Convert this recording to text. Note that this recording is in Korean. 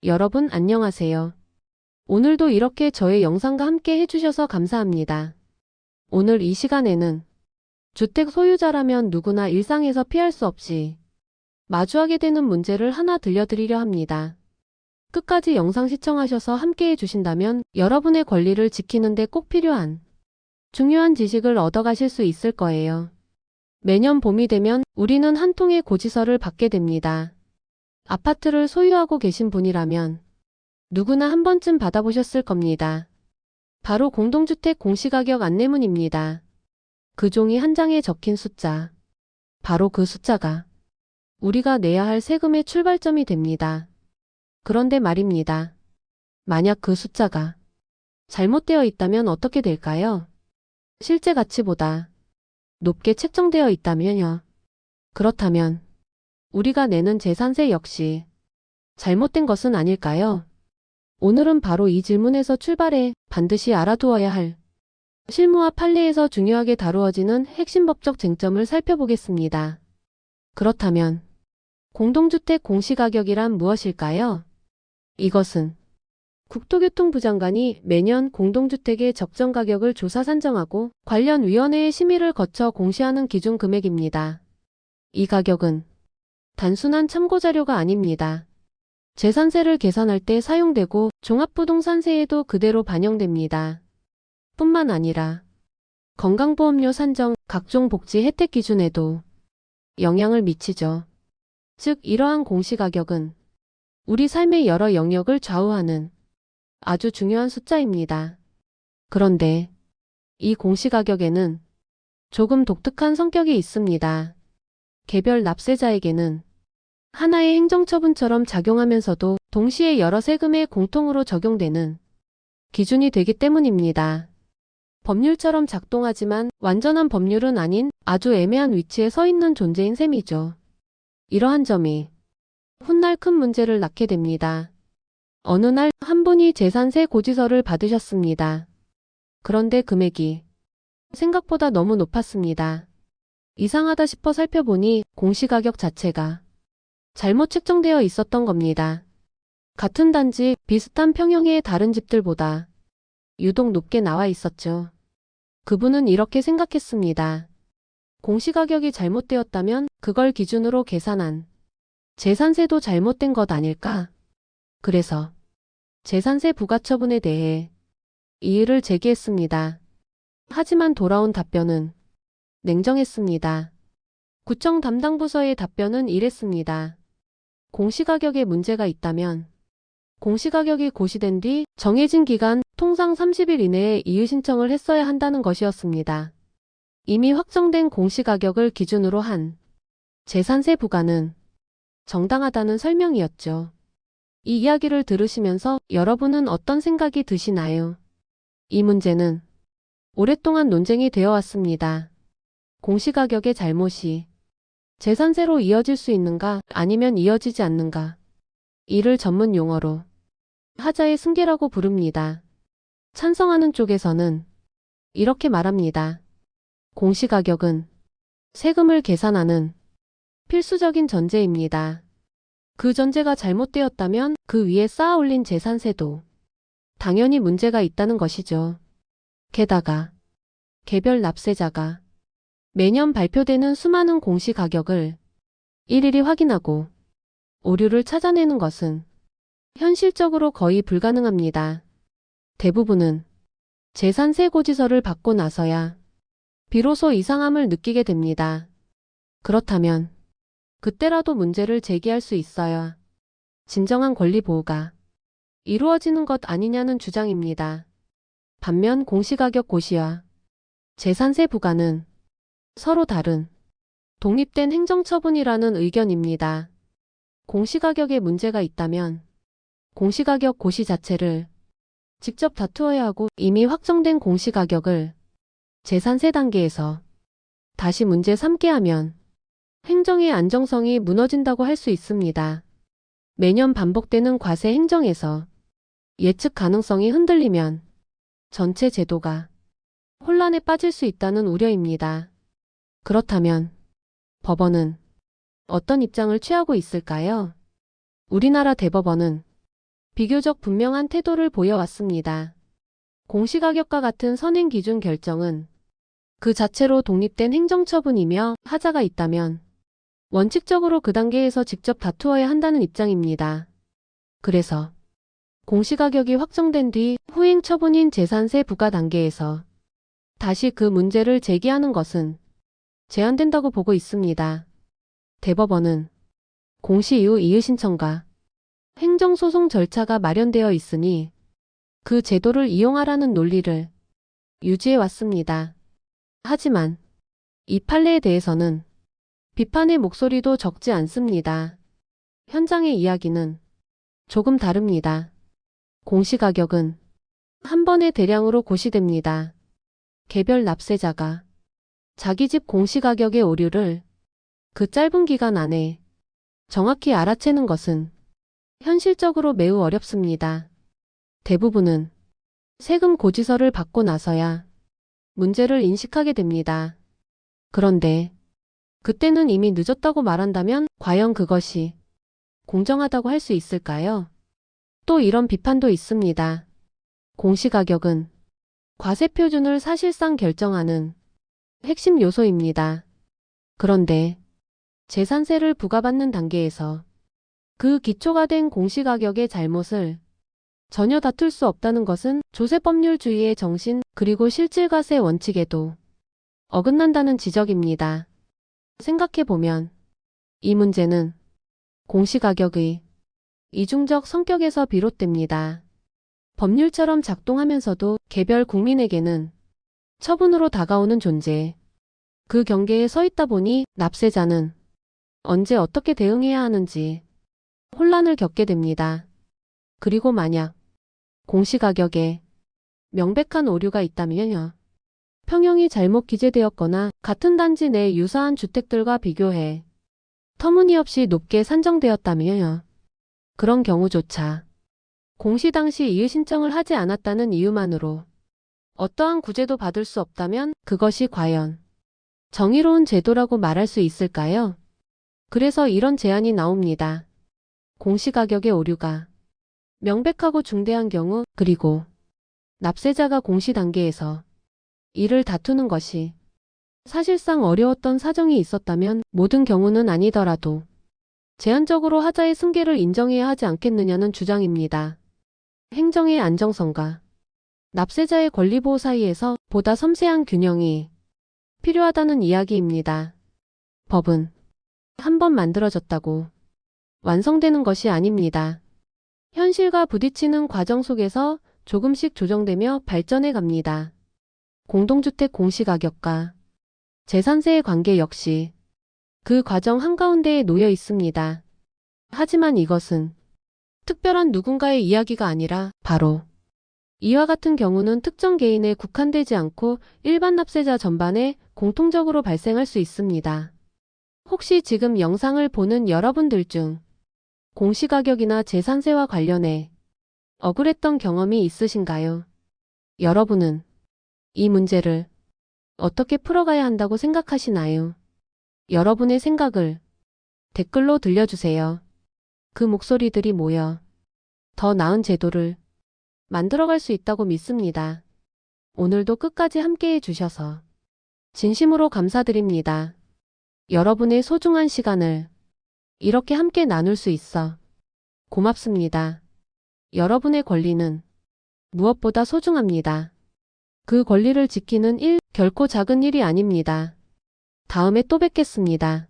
여러분 안녕하세요. 오늘도 이렇게 저의 영상과 함께 해주셔서 감사합니다. 오늘 이 시간에는 주택 소유자라면 누구나 일상에서 피할 수 없이 마주하게 되는 문제를 하나 들려드리려 합니다. 끝까지 영상 시청하셔서 함께 해주신다면 여러분의 권리를 지키는 데 꼭 필요한 중요한 지식을 얻어가실 수 있을 거예요. 매년 봄이 되면 우리는 한 통의 고지서를 받게 됩니다. 아파트를 소유하고 계신 분이라면 누구나 한 번쯤 받아보셨을 겁니다. 바로 공동주택 공시가격 안내문입니다. 그 종이 한 장에 적힌 숫자. 바로 그 숫자가 우리가 내야 할 세금의 출발점이 됩니다. 그런데 말입니다. 만약 그 숫자가 잘못되어 있다면 어떻게 될까요? 실제 가치보다 높게 책정되어 있다면요. 그렇다면 우리가 내는 재산세 역시 잘못된 것은 아닐까요? 오늘은 바로 이 질문에서 출발해 반드시 알아두어야 할 실무와 판례에서 중요하게 다루어지는 핵심 법적 쟁점을 살펴보겠습니다. 그렇다면 공동주택 공시가격이란 무엇일까요? 이것은 국토교통부 장관이 매년 공동주택의 적정가격을 조사 산정하고 관련 위원회의 심의를 거쳐 공시하는 기준 금액입니다. 이 가격은 단순한 참고자료가 아닙니다. 재산세를 계산할 때 사용되고 종합부동산세에도 그대로 반영됩니다. 뿐만 아니라 건강보험료 산정, 각종 복지 혜택 기준에도 영향을 미치죠. 즉 이러한 공시가격은 우리 삶의 여러 영역을 좌우하는 아주 중요한 숫자입니다. 그런데 이 공시가격에는 조금 독특한 성격이 있습니다. 개별 납세자에게는 하나의 행정처분처럼 작용하면서도 동시에 여러 세금에 공통으로 적용되는 기준이 되기 때문입니다. 법률처럼 작동하지만 완전한 법률은 아닌 아주 애매한 위치에 서 있는 존재인 셈이죠. 이러한 점이 훗날 큰 문제를 낳게 됩니다. 어느 날 한 분이 재산세 고지서를 받으셨습니다. 그런데 금액이 생각보다 너무 높았습니다. 이상하다 싶어 살펴보니 공시가격 자체가 잘못 책정되어 있었던 겁니다. 같은 단지 비슷한 평형의 다른 집들보다 유독 높게 나와 있었죠. 그분은 이렇게 생각했습니다. 공시가격이 잘못되었다면 그걸 기준으로 계산한 재산세도 잘못된 것 아닐까? 그래서 재산세 부과처분에 대해 이의를 제기했습니다. 하지만 돌아온 답변은 냉정했습니다. 구청 담당 부서의 답변은 이랬습니다. 공시가격에 문제가 있다면 공시가격이 고시된 뒤 정해진 기간, 통상 30일 이내에 이의 신청을 했어야 한다는 것이었습니다. 이미 확정된 공시가격을 기준으로 한 재산세 부과는 정당하다는 설명이었죠. 이 이야기를 들으시면서 여러분은 어떤 생각이 드시나요? 이 문제는 오랫동안 논쟁이 되어 왔습니다. 공시가격의 잘못이 재산세로 이어질 수 있는가 아니면 이어지지 않는가. 이를 전문 용어로 하자의 승계라고 부릅니다. 찬성하는 쪽에서는 이렇게 말합니다. 공시가격은 세금을 계산하는 필수적인 전제입니다. 그 전제가 잘못되었다면 그 위에 쌓아 올린 재산세도 당연히 문제가 있다는 것이죠. 게다가 개별 납세자가 매년 발표되는 수많은 공시가격을 일일이 확인하고 오류를 찾아내는 것은 현실적으로 거의 불가능합니다. 대부분은 재산세 고지서를 받고 나서야 비로소 이상함을 느끼게 됩니다. 그렇다면 그때라도 문제를 제기할 수 있어야 진정한 권리 보호가 이루어지는 것 아니냐는 주장입니다. 반면 공시가격 고시와 재산세 부과는 서로 다른 독립된 행정처분이라는 의견입니다. 공시가격에 문제가 있다면 공시가격 고시 자체를 직접 다투어야 하고 이미 확정된 공시가격을 재산세 단계에서 다시 문제 삼게 하면 행정의 안정성이 무너진다고 할 수 있습니다. 매년 반복되는 과세 행정에서 예측 가능성이 흔들리면 전체 제도가 혼란에 빠질 수 있다는 우려입니다. 그렇다면 법원은 어떤 입장을 취하고 있을까요? 우리나라 대법원은 비교적 분명한 태도를 보여왔습니다. 공시가격과 같은 선행 기준 결정은 그 자체로 독립된 행정처분이며 하자가 있다면 원칙적으로 그 단계에서 직접 다투어야 한다는 입장입니다. 그래서 공시가격이 확정된 뒤 후행 처분인 재산세 부과 단계에서 다시 그 문제를 제기하는 것은 제한된다고 보고 있습니다. 대법원은 공시 이후 이의 신청과 행정소송 절차가 마련되어 있으니 그 제도를 이용하라는 논리를 유지해 왔습니다. 하지만 이 판례에 대해서는 비판의 목소리도 적지 않습니다. 현장의 이야기는 조금 다릅니다. 공시가격은 한 번에 대량으로 고시됩니다. 개별 납세자가 자기 집 공시가격의 오류를 그 짧은 기간 안에 정확히 알아채는 것은 현실적으로 매우 어렵습니다. 대부분은 세금 고지서를 받고 나서야 문제를 인식하게 됩니다. 그런데 그때는 이미 늦었다고 말한다면 과연 그것이 공정하다고 할 수 있을까요? 또 이런 비판도 있습니다. 공시가격은 과세표준을 사실상 결정하는 핵심 요소입니다. 그런데 재산세를 부과받는 단계에서 그 기초가 된 공시가격의 잘못을 전혀 다툴 수 없다는 것은 조세법률주의의 정신 그리고 실질과세 원칙에도 어긋난다는 지적입니다. 생각해보면 이 문제는 공시가격의 이중적 성격에서 비롯됩니다. 법률처럼 작동하면서도 개별 국민에게는 처분으로 다가오는 존재. 그 경계에 서 있다 보니 납세자는 언제 어떻게 대응해야 하는지 혼란을 겪게 됩니다. 그리고 만약 공시가격에 명백한 오류가 있다면요. 평형이 잘못 기재되었거나 같은 단지 내 유사한 주택들과 비교해 터무니없이 높게 산정되었다면요. 그런 경우조차 공시 당시 이의 신청을 하지 않았다는 이유만으로 어떠한 구제도 받을 수 없다면 그것이 과연 정의로운 제도라고 말할 수 있을까요? 그래서 이런 제안이 나옵니다. 공시가격의 오류가 명백하고 중대한 경우 그리고 납세자가 공시 단계에서 이를 다투는 것이 사실상 어려웠던 사정이 있었다면 모든 경우는 아니더라도 제한적으로 하자의 승계를 인정해야 하지 않겠느냐는 주장입니다. 행정의 안정성과 납세자의 권리보호 사이에서 보다 섬세한 균형이 필요하다는 이야기입니다. 법은 한 번 만들어졌다고 완성되는 것이 아닙니다. 현실과 부딪히는 과정 속에서 조금씩 조정되며 발전해 갑니다. 공동주택 공시가격과 재산세의 관계 역시 그 과정 한가운데에 놓여 있습니다. 하지만 이것은 특별한 누군가의 이야기가 아니라 바로 이와 같은 경우는 특정 개인에 국한되지 않고 일반 납세자 전반에 공통적으로 발생할 수 있습니다. 혹시 지금 영상을 보는 여러분들 중 공시가격이나 재산세와 관련해 억울했던 경험이 있으신가요? 여러분은 이 문제를 어떻게 풀어가야 한다고 생각하시나요? 여러분의 생각을 댓글로 들려주세요. 그 목소리들이 모여 더 나은 제도를 만들어갈 수 있다고 믿습니다. 오늘도 끝까지 함께해 주셔서 진심으로 감사드립니다. 여러분의 소중한 시간을 이렇게 함께 나눌 수 있어 고맙습니다. 여러분의 권리는 무엇보다 소중합니다. 그 권리를 지키는 일 결코 작은 일이 아닙니다. 다음에 또 뵙겠습니다.